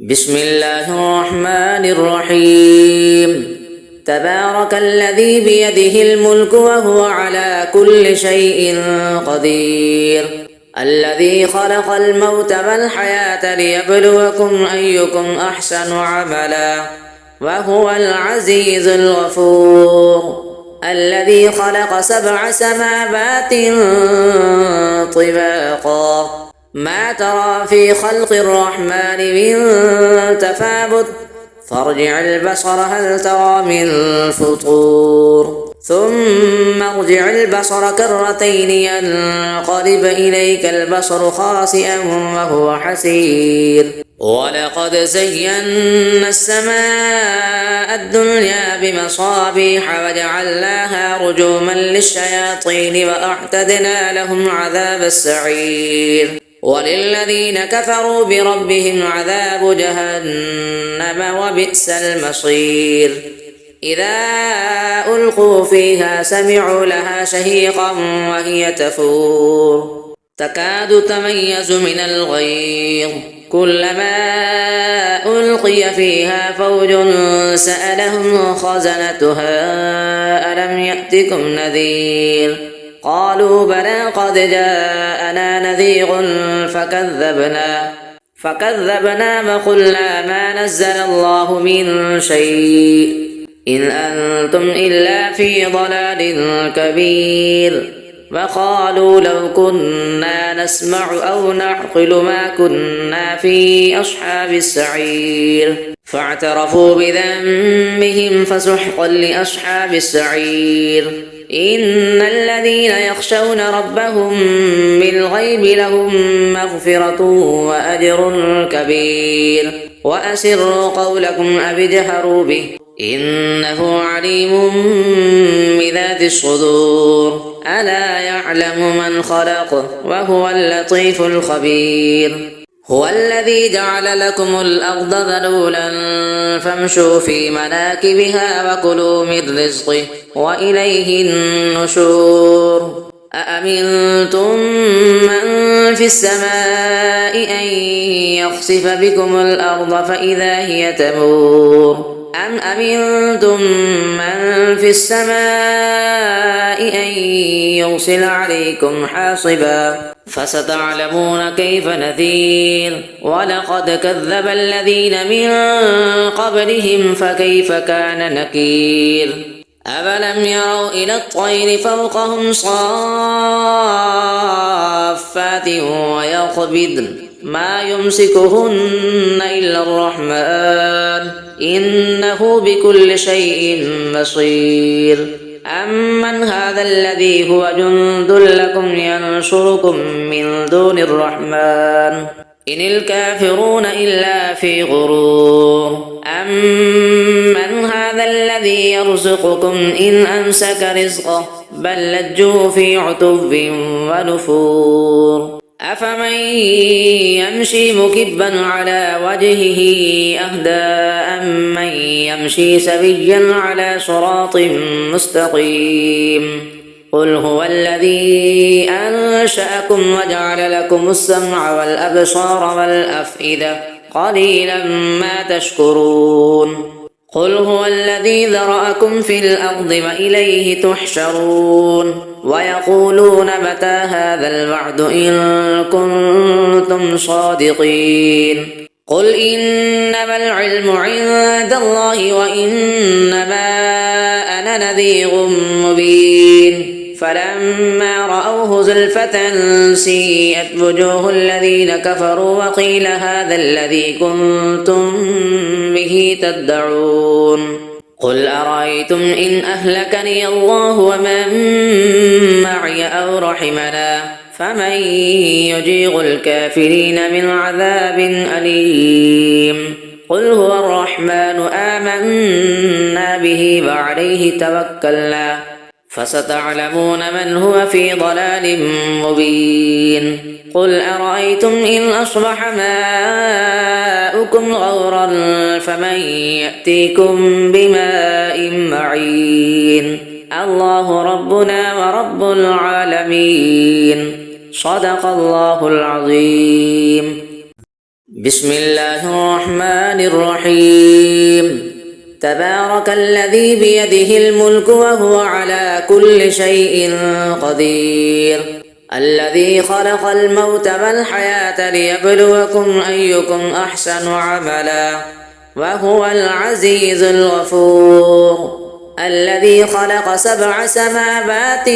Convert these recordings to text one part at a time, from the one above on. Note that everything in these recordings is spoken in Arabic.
بسم الله الرحمن الرحيم تبارك الذي بيده الملك وهو على كل شيء قدير الذي خلق الموت والحياة ليبلوكم أيكم أحسن عملا وهو العزيز الغفور الذي خلق 7 سماوات طباقا ما ترى في خلق الرحمن من تفاوت فارجع البصر هل ترى من فطور ثم ارجع البصر كرتين ينقلب إليك البصر خاسئا وهو حسير ولقد زينا السماء الدنيا بمصابيح وجعلناها رجوما للشياطين وأعتدنا لهم عذاب السعير وللذين كفروا بربهم عذاب جهنم وبئس المصير إذا ألقوا فيها سمعوا لها شهيقا وهي تفور تكاد تميز من الغيظ كلما ألقي فيها فوج سألهم خزنتها ألم يأتكم نذير قالوا بلى قد جاءنا نذير فكذبنا وقلنا ما نزل الله من شيء إن أنتم إلا في ضلال كبير وقالوا لو كنا نسمع أو نعقل ما كنا في أصحاب السعير فاعترفوا بذنبهم فسحقا لأصحاب السعير إن الذين يخشون ربهم بالغيب لهم مغفرة وأجر كبير وأسروا قولكم أو اجهروا به إنه عليم بذات الصدور ألا يعلم من خلق وهو اللطيف الخبير هو الذي جعل لكم الأرض ذلولا فامشوا في مناكبها وكلوا من رزقه وإليه النشور أأمنتم من في السماء أن يخسف بكم الأرض فإذا هي تمور أم أمنتم من في السماء أن يرسل عليكم حاصبا فستعلمون كيف نذير ولقد كذب الذين من قبلهم فكيف كان نكير أفلم يروا إلى الطير فوقهم صافات ويقبضن ما يمسكهن إلا الرحمن إنه بكل شيء بصير أمن هذا الذي هو جند لكم ينصركم من دون الرحمن إن الكافرون إلا في غرور أمن هذا الذي يرزقكم إن أمسك رزقه بل لجوا في عتب ونفور أفمن يمشي مكبا على وجهه أهدى أمن يمشي سويا على صراط مستقيم قل هو الذي أنشأكم وجعل لكم السمع والأبصار والأفئدة قليلا ما تشكرون قل هو الذي ذرأكم في الأرض وإليه تحشرون ويقولون متى هذا الوعد إن كنتم صادقين قل إنما العلم عند الله وإنما أنا نذير مبين فلما رأوه زلفة سيئت وجوه الذين كفروا وقيل هذا الذي كنتم به تدعون قل أرأيتم إن أهلكني الله ومن معي أو رحمنا فمن يجير الكافرين من عذاب أليم قل هو الرحمن آمنا به وعليه توكلنا فستعلمون من هو في ضلال مبين قل أرأيتم إن أصبح ماؤكم غورا فمن يأتيكم بماء معين الله ربنا ورب العالمين صدق الله العظيم بسم الله الرحمن الرحيم تبارك الذي بيده الملك وهو على كل شيء قدير الذي خلق الموت والحياة ليبلوكم أيكم أحسن عملا وهو العزيز الغفور الذي خلق 7 سماوات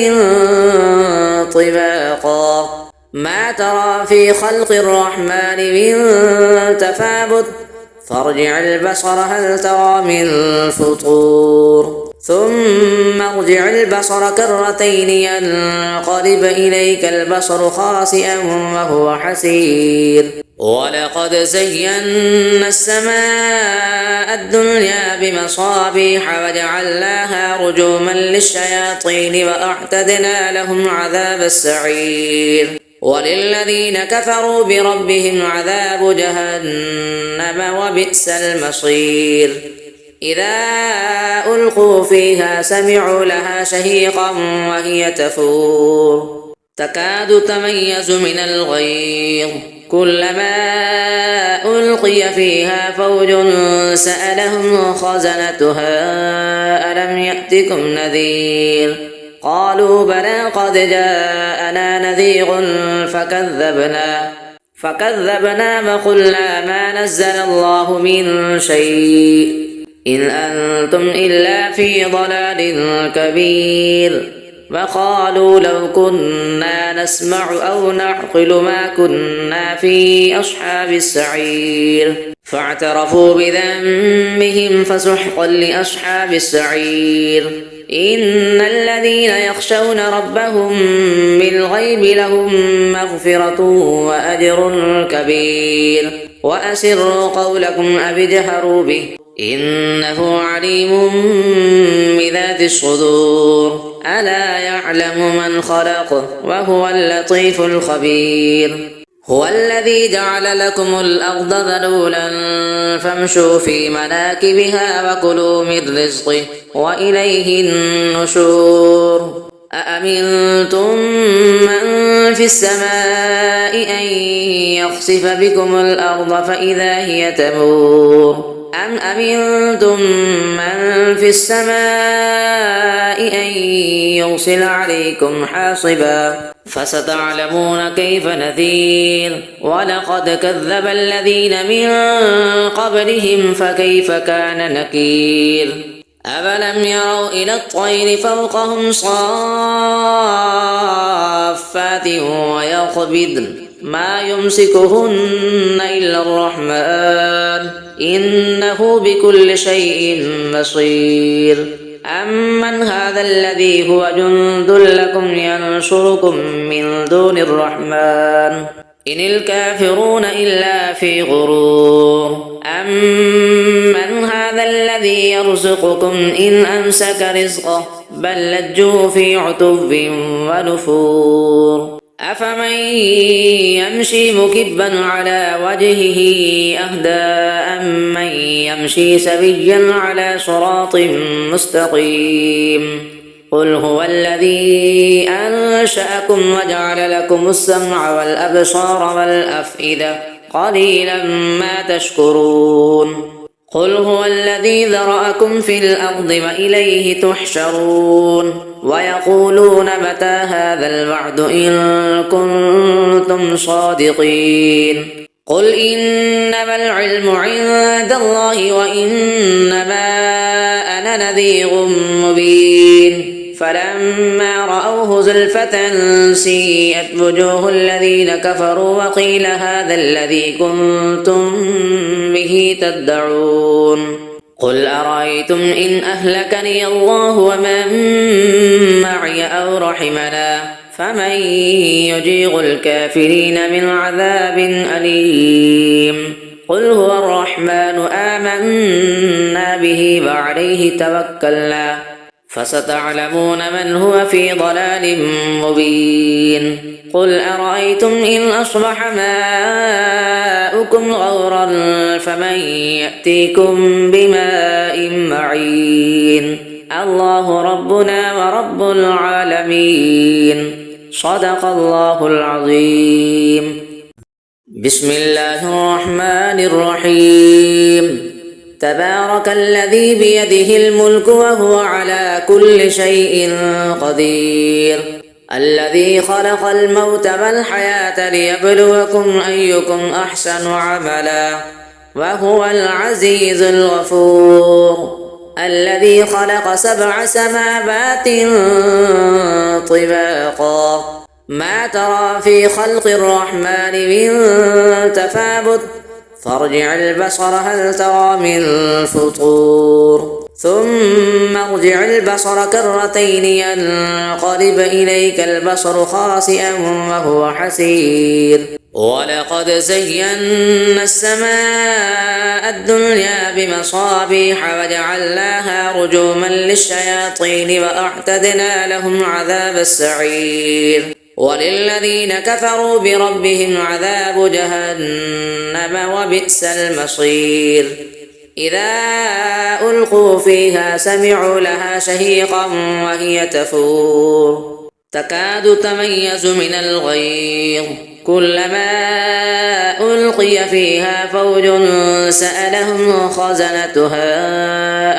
طباقا ما ترى في خلق الرحمن من تفاوت فارجع البصر هل ترى من فطور ثم ارجع البصر كرتين ينقلب إليك البصر خاسئا وهو حسير ولقد زينا السماء الدنيا بمصابيح وجعلناها رجوما للشياطين وأعتدنا لهم عذاب السعير وللذين كفروا بربهم عذاب جهنم وبئس المصير إذا ألقوا فيها سمعوا لها شهيقا وهي تفور تكاد تميز من الغيظ كلما ألقي فيها فوج سألهم خزنتها ألم يأتكم نذير قالوا بلى قد جاءنا نذير فكذبنا وقلنا ما نزل الله من شيء إن أنتم إلا في ضلال كبير وقالوا لو كنا نسمع أو نعقل ما كنا في أصحاب السعير فاعترفوا بذنبهم فسحقا لأصحاب السعير إن الذين يخشون ربهم بالغيب لهم مغفرة وأجر كبير وأسروا قولكم أو اجهروا به إنه عليم بذات الصدور ألا يعلم من خلق وهو اللطيف الخبير هو الذي جعل لكم الأرض ذلولا فامشوا في مناكبها وكلوا من رزقه وإليه النشور أأمنتم من في السماء أن يخسف بكم الأرض فإذا هي تمور أم أمنتم من في السماء أن يرسل عليكم حاصبا فستعلمون كيف نذير ولقد كذب الذين من قبلهم فكيف كان نكير أفلم يروا إلى الطير فوقهم صافات ويقبضن ما يمسكهن إلا الرحمن إنه بكل شيء بصير أمن هذا الذي هو جند لكم ينصركم من دون الرحمن إن الكافرون إلا في غرور أمن هذا الذي يرزقكم إن أمسك رزقه بل لجوا في عتب ونفور أفمن يمشي مكبا على وجهه أهدى أمن يمشي سويا على صراط مستقيم قل هو الذي أنشأكم وجعل لكم السمع والأبصار والأفئدة قليلا ما تشكرون قل هو الذي ذرأكم في الأرض وإليه تحشرون ويقولون متى هذا الوعد إن كنتم صادقين قل إنما العلم عند الله وإنما أنا نذير مبين فلما رأوه زلفة سيئت وجوه الذين كفروا وقيل هذا الذي كنتم به تدعون قل أرأيتم إن أهلكني الله ومن معي أو رحمنا فمن يجير الكافرين من عذاب أليم قل هو الرحمن آمنا به وعليه توكلنا فستعلمون من هو في ضلال مبين قل أرأيتم إن أصبح ماؤكم غورا فمن يأتيكم بماء معين الله ربنا ورب العالمين صدق الله العظيم بسم الله الرحمن الرحيم تبارك الذي بيده الملك وهو على كل شيء قدير الذي خلق الموت والحياة ليبلوكم أيكم أحسن عملا وهو العزيز الغفور الذي خلق 7 سماوات طباقا ما ترى في خلق الرحمن من تفاوت فارجع البصر هل ترى من فطور ثم ارجع البصر كرتين ينقلب إليك البصر خاسئا وهو حسير ولقد زينا السماء الدنيا بمصابيح وجعلناها رجوما للشياطين وأعتدنا لهم عذاب السعير وللذين كفروا بربهم عذاب جهنم وبئس المصير إذا ألقوا فيها سمعوا لها شهيقا وهي تفور تكاد تميز من الغيظ كلما ألقي فيها فوج سألهم خزنتها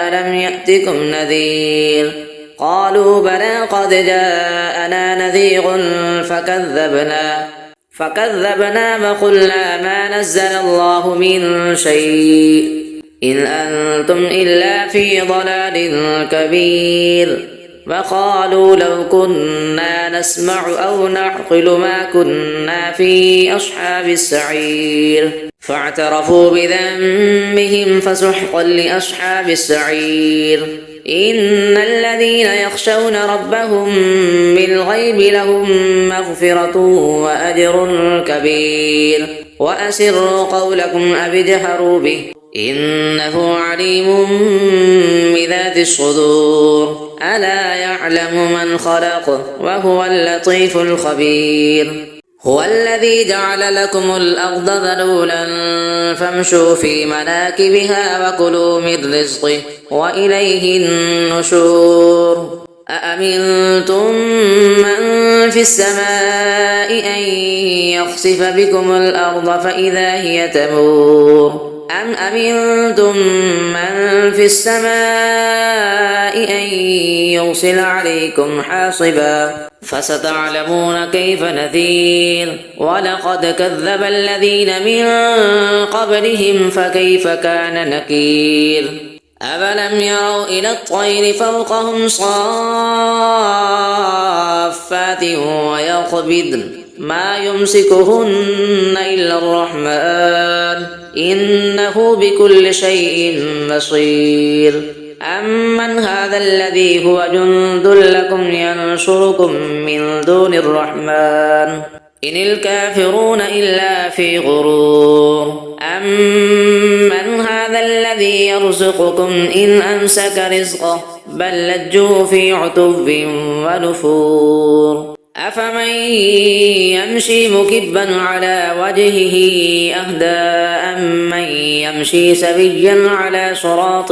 ألم يأتكم نذير قالوا بلى قد جاءنا نذير فكذبنا وقلنا ما نزل الله من شيء إن أنتم إلا في ضلال كبير وقالوا لو كنا نسمع أو نعقل ما كنا في أصحاب السعير فاعترفوا بذنبهم فسحقا لأصحاب السعير إن الذين يخشون ربهم بالغيب لهم مغفرة وأجر كبير وأسروا قولكم أو اجهروا به إنه عليم بذات الصدور ألا يعلم من خلق وهو اللطيف الخبير هو الذي جعل لكم الأرض ذلولا فامشوا في مناكبها وكلوا من رزقه وإليه النشور أأمنتم من في السماء أن يخسف بكم الأرض فإذا هي تمور أم أمنتم من في السماء أن يرسل عليكم حاصبا فستعلمون كيف نذير ولقد كذب الذين من قبلهم فكيف كان نكير أفلم يروا إلى الطير فوقهم صافات ويقبضن ما يمسكهن إلا الرحمن إنه بكل شيء بصير أمن هذا الذي هو جند لكم ينصركم من دون الرحمن إن الكافرون إلا في غرور أمن هذا الذي يرزقكم إن أمسك رزقه بل لجوا في عتو ونفور أفمن يمشي مكبا على وجهه أهدى أمن يمشي سويا على صراط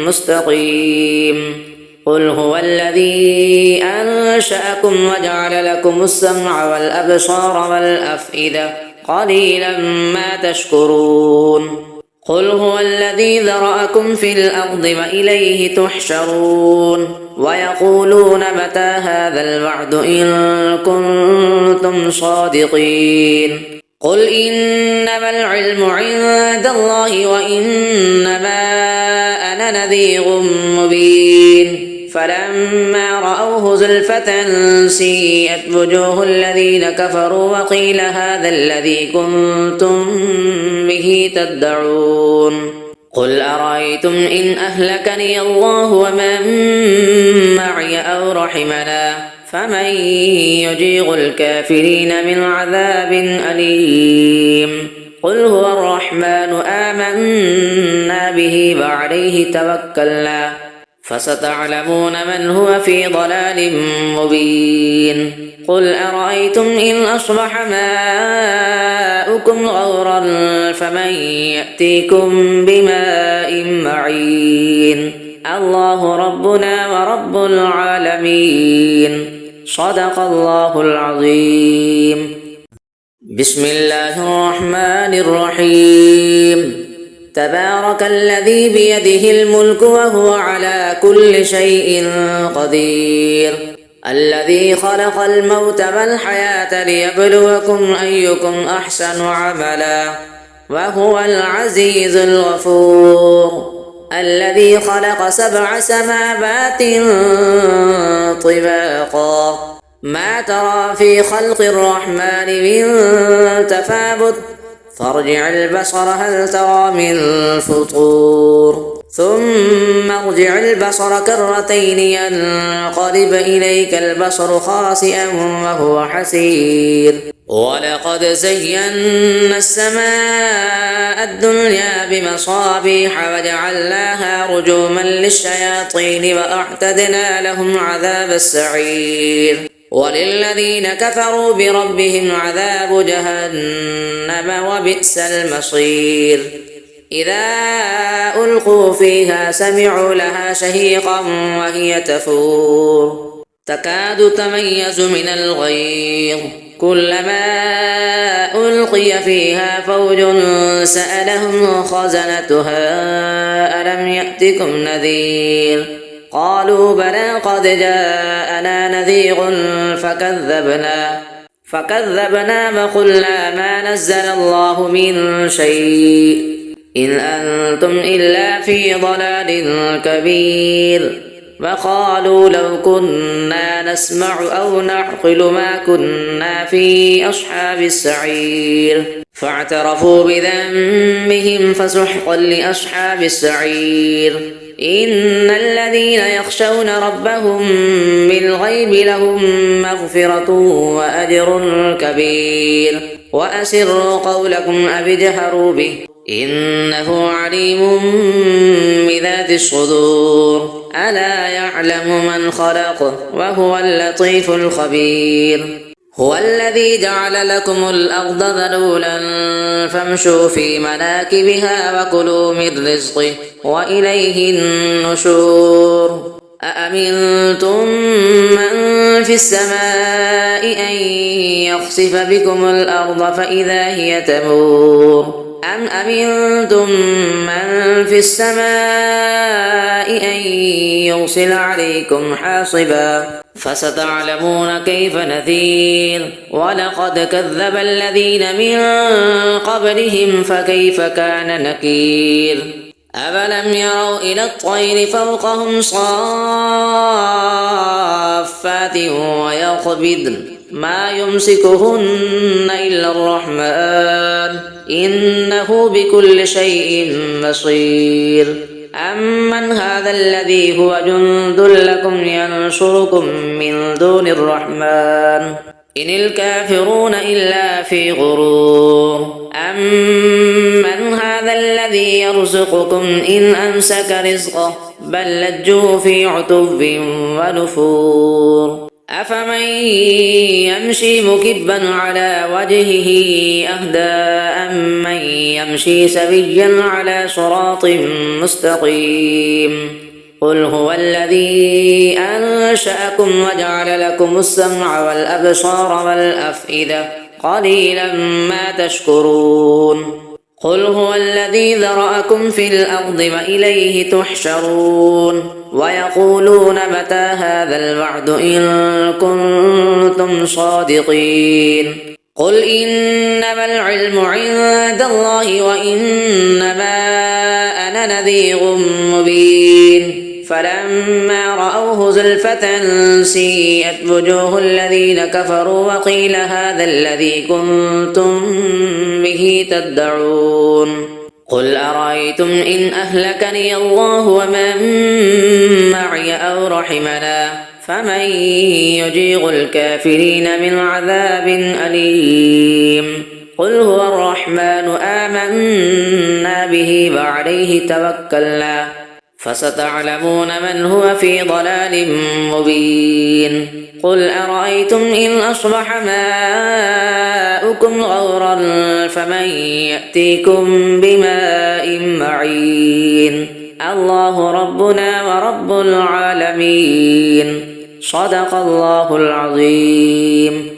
مستقيم قل هو الذي أنشأكم وجعل لكم السمع والأبصار والأفئدة قليلا ما تشكرون قل هو الذي ذرأكم في الأرض وإليه تحشرون ويقولون متى هذا الوعد إن كنتم صادقين قل إنما العلم عند الله وإنما أنا نذير مبين فلما رأوه زلفة سيئت وجوه الذين كفروا وقيل هذا الذي كنتم به تدعون قل أرأيتم إن أهلكني الله ومن معي أو رحمنا فمن يجير الكافرين من عذاب أليم قل هو الرحمن آمنا به وعليه توكلنا فستعلمون من هو في ضلال مبين قل أرأيتم إن أصبح ماؤكم غورا فمن يأتيكم بماء معين الله ربنا ورب العالمين صدق الله العظيم بسم الله الرحمن الرحيم تبارك الذي بيده الملك وهو على كل شيء قدير الذي خلق الموت والحياة ليبلوكم أيكم أحسن عملا وهو العزيز الغفور الذي خلق 7 سماوات طباقا ما ترى في خلق الرحمن من تفاوت فارجع البصر هل ترى من فطور ثم ارجع البصر كرتين ينقلب إليك البصر خاسئا وهو حسير ولقد زينا السماء الدنيا بمصابيح وجعلناها رجوما للشياطين وأعتدنا لهم عذاب السعير وللذين كفروا بربهم عذاب جهنم وبئس المصير إذا ألقوا فيها سمعوا لها شهيقا وهي تفور تكاد تميز من الغيظ كلما ألقي فيها فوج سألهم خزنتها ألم يأتكم نذير قالوا بلى قد جاءنا نذير فكذبنا وقلنا ما نزل الله من شيء إن أنتم إلا في ضلال كبير وقالوا لو كنا نسمع أو نعقل ما كنا في أصحاب السعير فاعترفوا بذنبهم فسحقا لأصحاب السعير إن الذين يخشون ربهم بالغيب لهم مغفرة وأجر كبير وأسروا قولكم أو اجهروا به إنه عليم بذات الصدور ألا يعلم من خلق وهو اللطيف الخبير هو الذي جعل لكم الأرض ذلولا فامشوا في مناكبها وكلوا من رزقه وإليه النشور أأمنتم من في السماء أن يخسف بكم الأرض فإذا هي تمور أم أمنتم من في السماء أن يرسل عليكم حاصبا فستعلمون كيف نذير ولقد كذب الذين من قبلهم فكيف كان نكير أفلم يروا إلى الطير فوقهم صافات ويقبضن ما يمسكهن إلا الرحمن إنه بكل شيء بصير أمن هذا الذي هو جند لكم ينصركم من دون الرحمن إن الكافرون إلا في غرور أمن هذا الذي يرزقكم إن أمسك رزقه بل لجوا في عتب ونفور أفمن يمشي مكبا على وجهه أهدى أمن يمشي سويا على صراط مستقيم قل هو الذي أنشأكم وجعل لكم السمع والأبصار والأفئدة قليلا ما تشكرون قل هو الذي ذرأكم في الأرض وإليه تحشرون ويقولون متى هذا الوعد إن كنتم صادقين قل إنما العلم عند الله وإنما أنا نذير مبين فلما رأوه زلفة سيئت وجوه الذين كفروا وقيل هذا الذي كنتم به تدعون قل أرأيتم إن أهلكني الله ومن معي أو رحمنا فمن يجير الكافرين من عذاب أليم قل هو الرحمن آمنا به وعليه توكلنا فستعلمون من هو في ضلال مبين قل أرأيتم إن أصبح ماؤكم غورا فمن يأتيكم بماء معين الله ربنا ورب العالمين صدق الله العظيم.